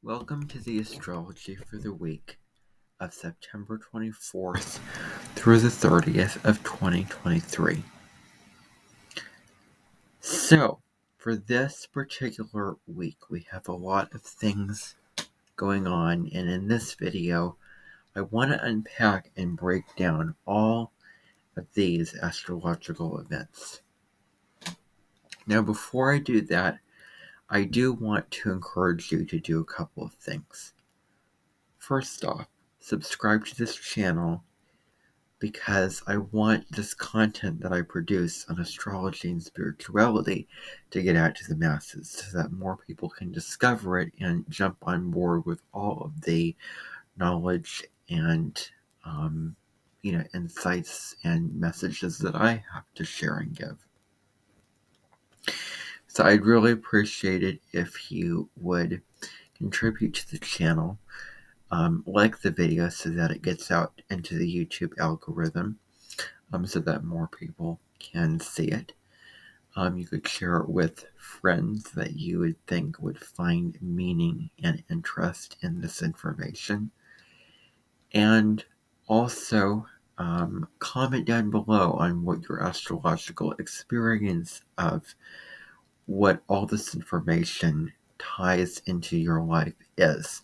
Welcome to the astrology for the week of September 24th through the 30th of 2023. So, for this particular week, we have a lot of things going on, and in this video, I want to unpack and break down all of these astrological events. Now, before I do that, I do want to encourage you to do a couple of things. First off, subscribe to this channel because I want this content that I produce on astrology and spirituality to get out to the masses so that more people can discover it and jump on board with all of the knowledge and insights and messages that I have to share and give. So I'd really appreciate it if you would contribute to the channel, like the video so that it gets out into the YouTube algorithm, so that more people can see it. You could share it with friends that you would think would find meaning and interest in this information. And also, comment down below on what your astrological experience of what all this information ties into your life is.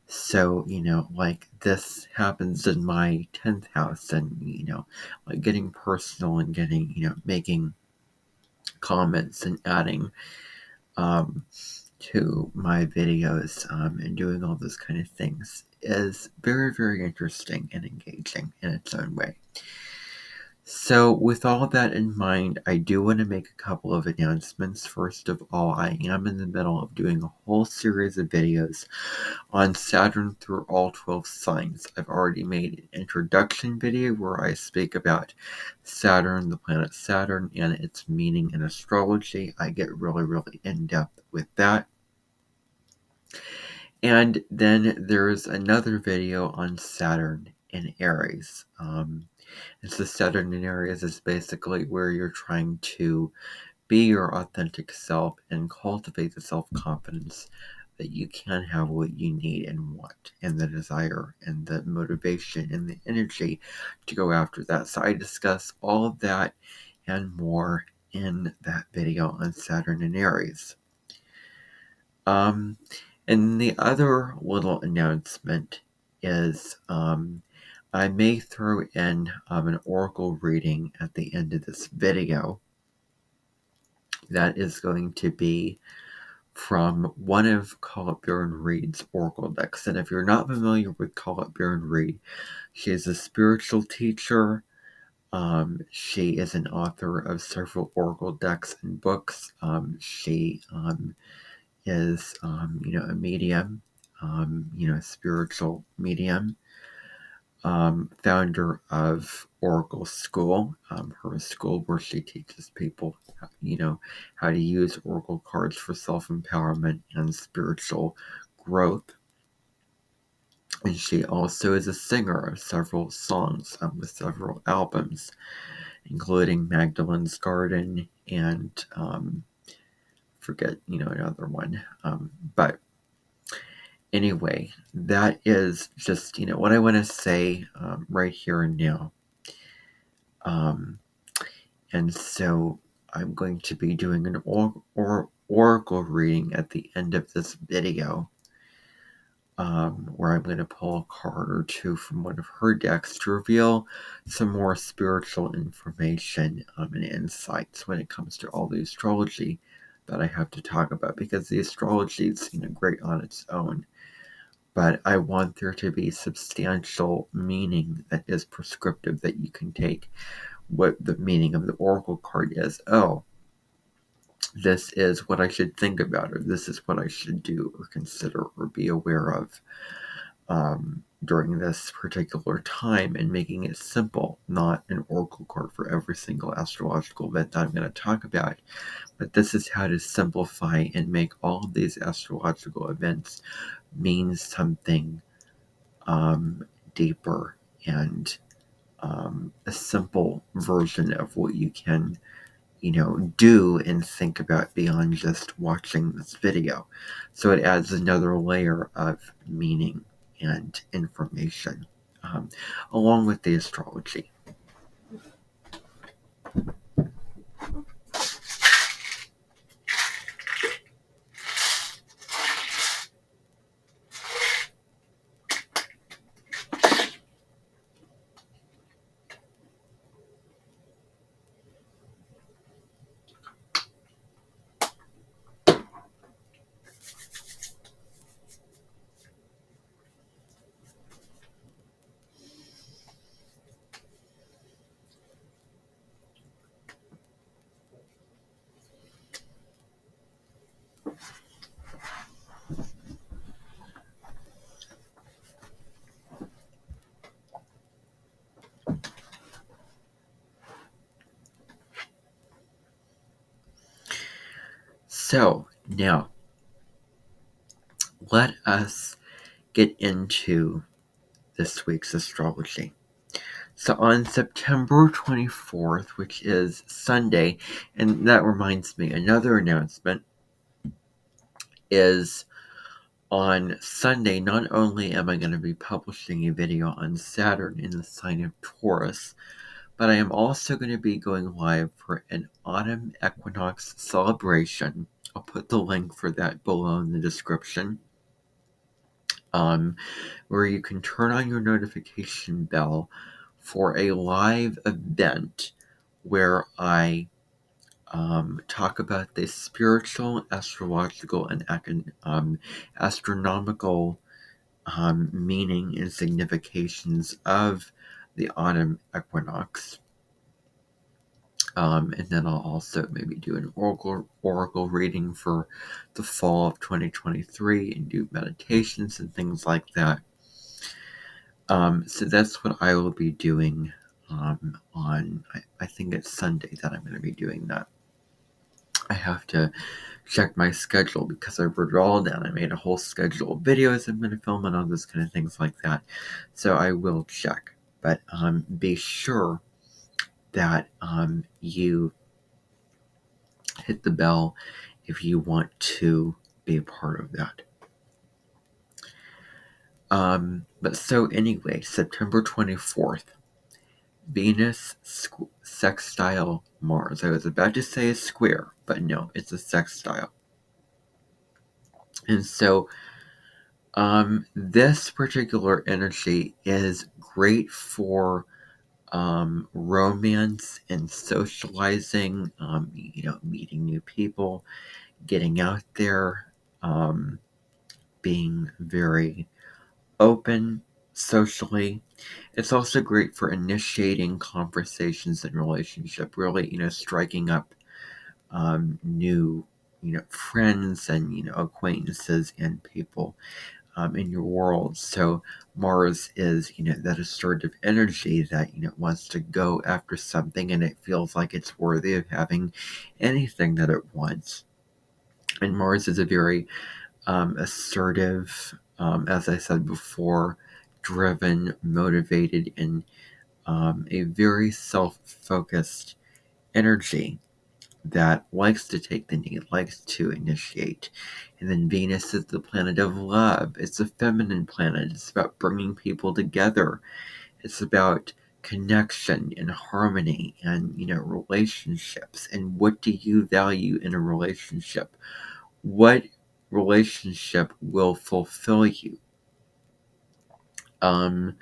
So, like this happens in my 10th house, and, like getting personal and getting, making comments and adding to my videos and doing all those kind of things is very, very interesting and engaging in its own way. So with all that in mind, I do want to make a couple of announcements. First of all, I am in the middle of doing a whole series of videos on Saturn through all 12 signs. I've already made an introduction video where I speak about Saturn, the planet Saturn, and its meaning in astrology. I get really, really in-depth with that. And then there's another video on Saturn in Aries. It's the Saturn in Aries is basically where you're trying to be your authentic self and cultivate the self-confidence that you can have what you need and want, and the desire and the motivation and the energy to go after that. So I discuss all of that and more in that video on Saturn and Aries. And the other little announcement is I may throw in an oracle reading at the end of this video that is going to be from one of Colette Baron Reid's oracle decks. And if you're not familiar with Colette Baron Reid, she is a spiritual teacher. She is an author of several oracle decks and books. She is, a medium, a spiritual medium. Founder of Oracle School, her school where she teaches people, how to use Oracle cards for self-empowerment and spiritual growth. And she also is a singer of several songs with several albums, including Magdalene's Garden and forget, another one. But anyway, that is just, what I want to say right here and now. And so I'm going to be doing an oracle reading at the end of this video, where I'm going to pull a card or two from one of her decks to reveal some more spiritual information and insights when it comes to all the astrology that I have to talk about, because the astrology is, great on its own. But I want there to be substantial meaning that is prescriptive, that you can take what the meaning of the oracle card is. Oh, this is what I should think about, or this is what I should do or consider or be aware of during this particular time, and making it simple, not an oracle card for every single astrological event that I'm going to talk about. But this is how to simplify and make all of these astrological events mean something deeper and a simple version of what you can do and think about beyond just watching this video. So it adds another layer of meaning and information along with the astrology. So now let us get into this week's astrology. So on September 24th, which is Sunday, and that reminds me, another announcement is on Sunday, not only am I going to be publishing a video on Saturn in the sign of Taurus, but I am also going to be going live for an autumn equinox celebration. I'll put the link for that below in the description, where you can turn on your notification bell for a live event where I talk about the spiritual, astrological, and astronomical meaning and significations of the autumn equinox. And then I'll also maybe do an oracle reading for the fall of 2023 and do meditations and things like that. So that's what I will be doing on, I think it's Sunday that I'm going to be doing that. I have to check my schedule because I wrote it all down. I made a whole schedule of videos I'm going to film and all those kind of things like that. So I will check. But be sure that you hit the bell if you want to be a part of that. But so anyway, September 24th, Venus sextile Mars. I was about to say a square, but no, it's a sextile. And so this particular energy is great for romance and socializing, meeting new people, getting out there, being very open socially. It's also great for initiating conversations and relationship, really, striking up new, friends and, acquaintances and people in your world. So Mars is, that assertive energy that, wants to go after something and it feels like it's worthy of having anything that it wants. And Mars is a very assertive, as I said before, driven, motivated, and a very self-focused energy that likes to take the lead, likes to initiate. And then Venus is the planet of love. It's a feminine planet. It's about bringing people together. It's about connection and harmony and, relationships. And what do you value in a relationship? What relationship will fulfill you? Why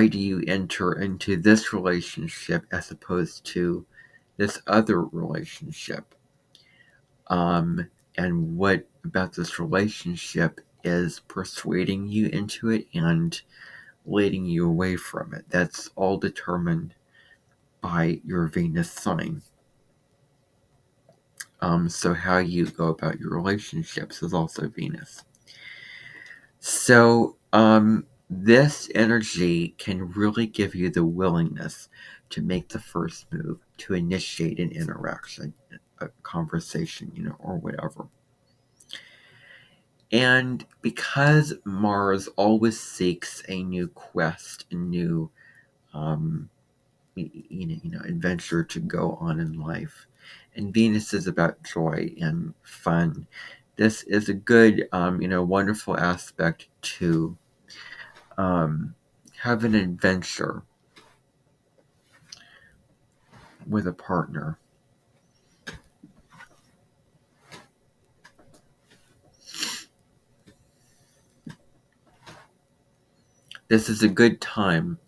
do you enter into this relationship as opposed to this other relationship? And what about this relationship is persuading you into it and leading you away from it? That's all determined by your Venus sign. So how you go about your relationships is also Venus. So, this energy can really give you the willingness to make the first move, to initiate an interaction, a conversation, or whatever. And because Mars always seeks a new quest, a new adventure to go on in life. And Venus is about joy and fun. This is a good, wonderful aspect to have an adventure with a partner. This is a good time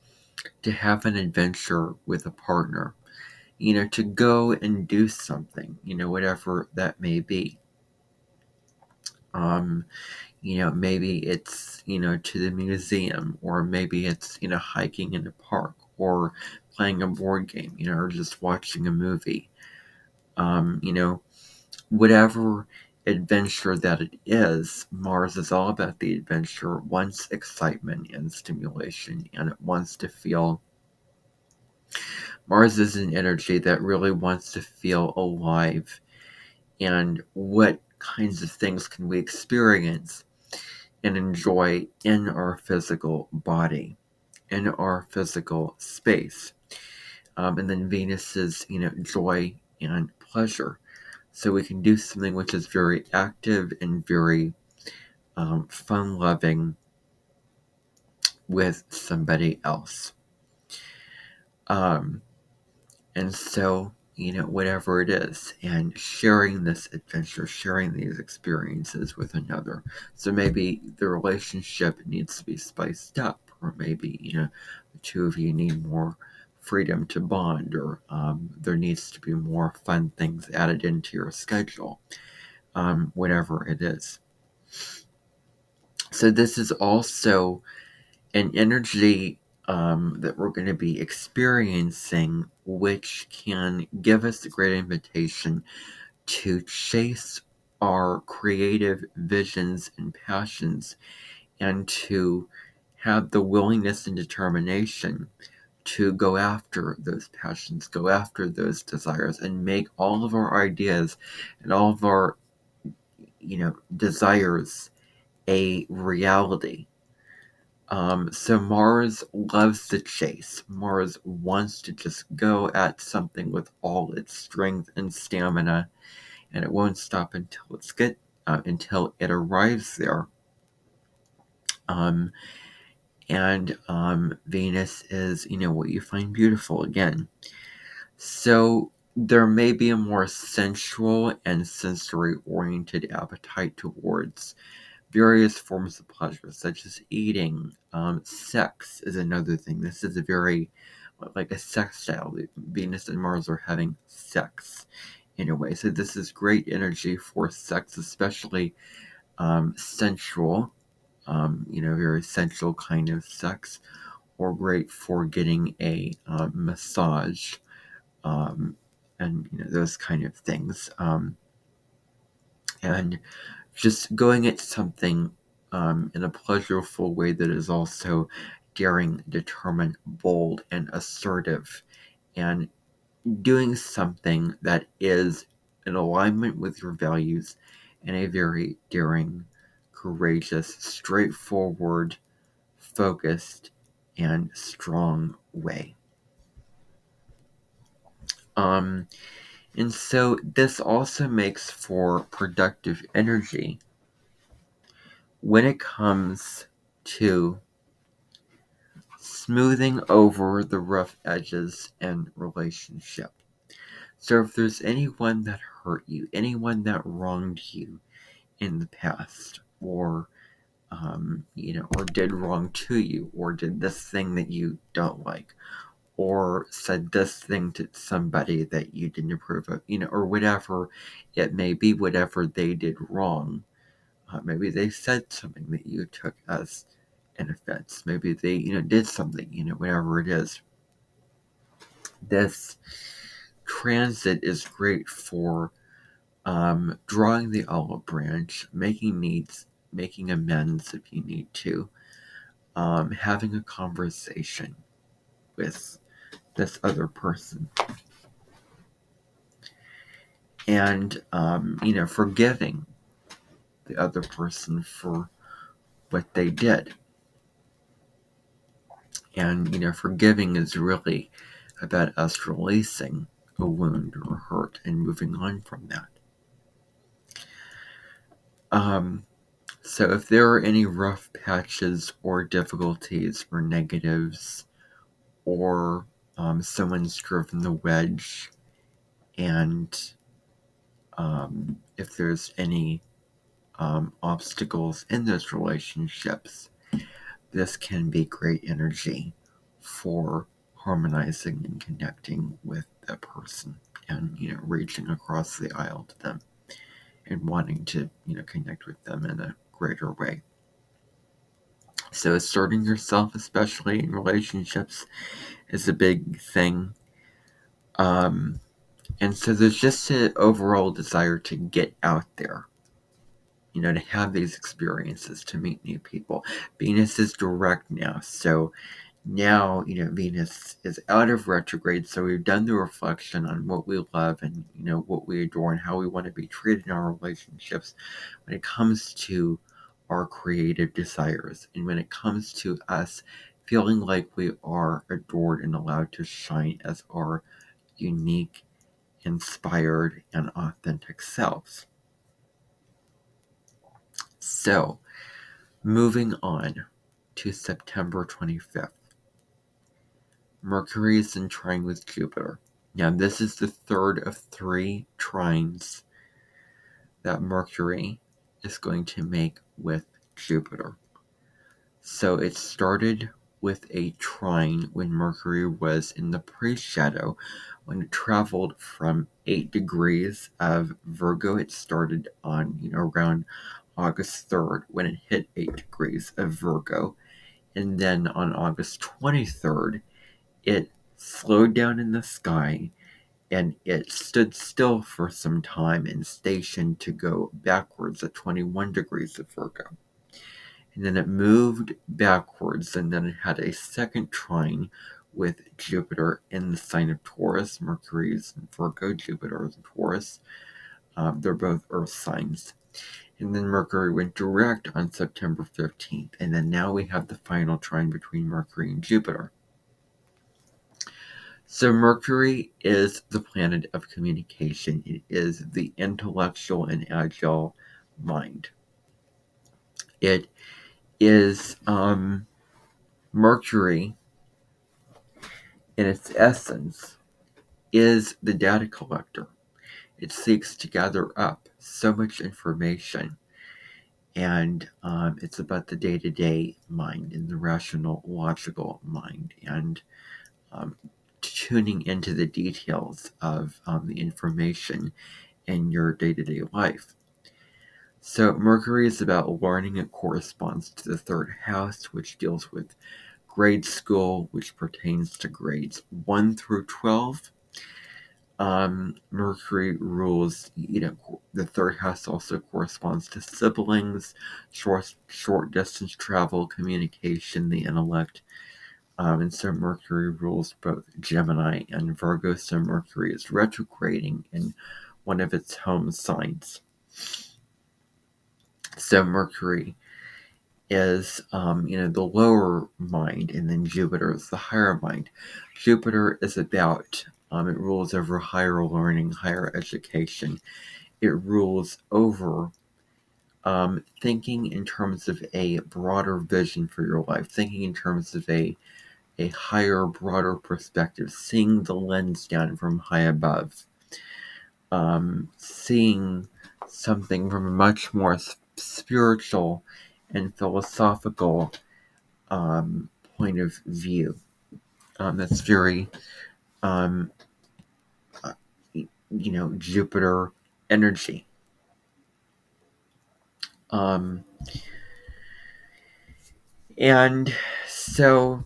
to have an adventure with a partner, to go and do something, whatever that may be. Maybe it's, to the museum, or maybe it's, hiking in a park, or playing a board game, or just watching a movie. Whatever adventure that it is, Mars is all about the adventure, wants excitement and stimulation, and it wants to feel. Mars is an energy that really wants to feel alive. And what kinds of things can we experience and enjoy in our physical body, in our physical space? And then Venus is, joy and pleasure. So we can do something which is very active and very fun-loving with somebody else. And so, whatever it is, and sharing this adventure, sharing these experiences with another. So maybe the relationship needs to be spiced up, or maybe, the two of you need more freedom to bond, or there needs to be more fun things added into your schedule, whatever it is. So this is also an energy that we're going to be experiencing, which can give us a great invitation to chase our creative visions and passions, and to have the willingness and determination to go after those passions, go after those desires, and make all of our ideas and all of our, desires a reality. So Mars loves the chase. Mars wants to just go at something with all its strength and stamina, and it won't stop until it arrives there. And Venus is, what you find beautiful again. So there may be a more sensual and sensory-oriented appetite towards various forms of pleasure, such as eating. Sex is another thing. This is a very, like a sex style. Venus and Mars are having sex in a way. So this is great energy for sex, especially sensual, very sensual kind of sex, or great for getting a massage, and those kind of things. And just going at something in a pleasurable way that is also daring, determined, bold, and assertive, and doing something that is in alignment with your values in a very daring, courageous, straightforward, focused, and strong way. And so this also makes for productive energy when it comes to smoothing over the rough edges in relationship. So if there's anyone that hurt you, anyone that wronged you in the past, or or did wrong to you, or did this thing that you don't like, or said this thing to somebody that you didn't approve of, or whatever it may be, whatever they did wrong. Maybe they said something that you took as an offense. Maybe they, did something, whatever it is. This transit is great for drawing the olive branch, making amends if you need to, having a conversation with this other person, and forgiving the other person for what they did. And forgiving is really about us releasing a wound or hurt and moving on from that. So if there are any rough patches or difficulties or negatives, or someone's driven the wedge, and if there's any obstacles in those relationships, this can be great energy for harmonizing and connecting with that person, and reaching across the aisle to them and wanting to connect with them in a greater way. So asserting yourself, especially in relationships, is a big thing. And so there's just an overall desire to get out there, to have these experiences, to meet new people. Venus is direct now, so now, Venus is out of retrograde, so we've done the reflection on what we love and, what we adore and how we want to be treated in our relationships when it comes to our creative desires, and when it comes to us feeling like we are adored and allowed to shine as our unique, inspired, and authentic selves. So, moving on to September 25th. Mercury is in trine with Jupiter. Now, this is the third of 3 trines that Mercury is going to make with Jupiter. So it started with a trine when Mercury was in the pre-shadow, when it traveled from 8 degrees of Virgo. It started on, around August 3rd when it hit 8 degrees of Virgo. And then on August 23rd, it slowed down in the sky, and it stood still for some time and stationed to go backwards at 21 degrees of Virgo. And then it moved backwards, and then it had a second trine with Jupiter in the sign of Taurus. Mercury is in Virgo, Jupiter is in Taurus. They're both earth signs. And then Mercury went direct on September 15th. And then now we have the final trine between Mercury and Jupiter. So Mercury is the planet of communication. It is the intellectual and agile mind. It is Mercury, in its essence, is the data collector. It seeks to gather up so much information, and it's about the day-to-day mind and the rational, logical mind, and tuning into the details of the information in your day-to-day life. So Mercury is about learning. It corresponds to the 3rd house, which deals with grade school, which pertains to grades 1 through 12. Mercury rules, the 3rd house also corresponds to siblings, short distance travel, communication, the intellect. And so Mercury rules both Gemini and Virgo, so Mercury is retrograding in one of its home signs. So Mercury is, the lower mind, and then Jupiter is the higher mind. Jupiter is about, it rules over higher learning, higher education. It rules over thinking in terms of a broader vision for your life, thinking in terms of a higher, broader perspective, seeing the lens down from high above, seeing something from a much more spiritual and philosophical point of view. That's very, Jupiter energy. And so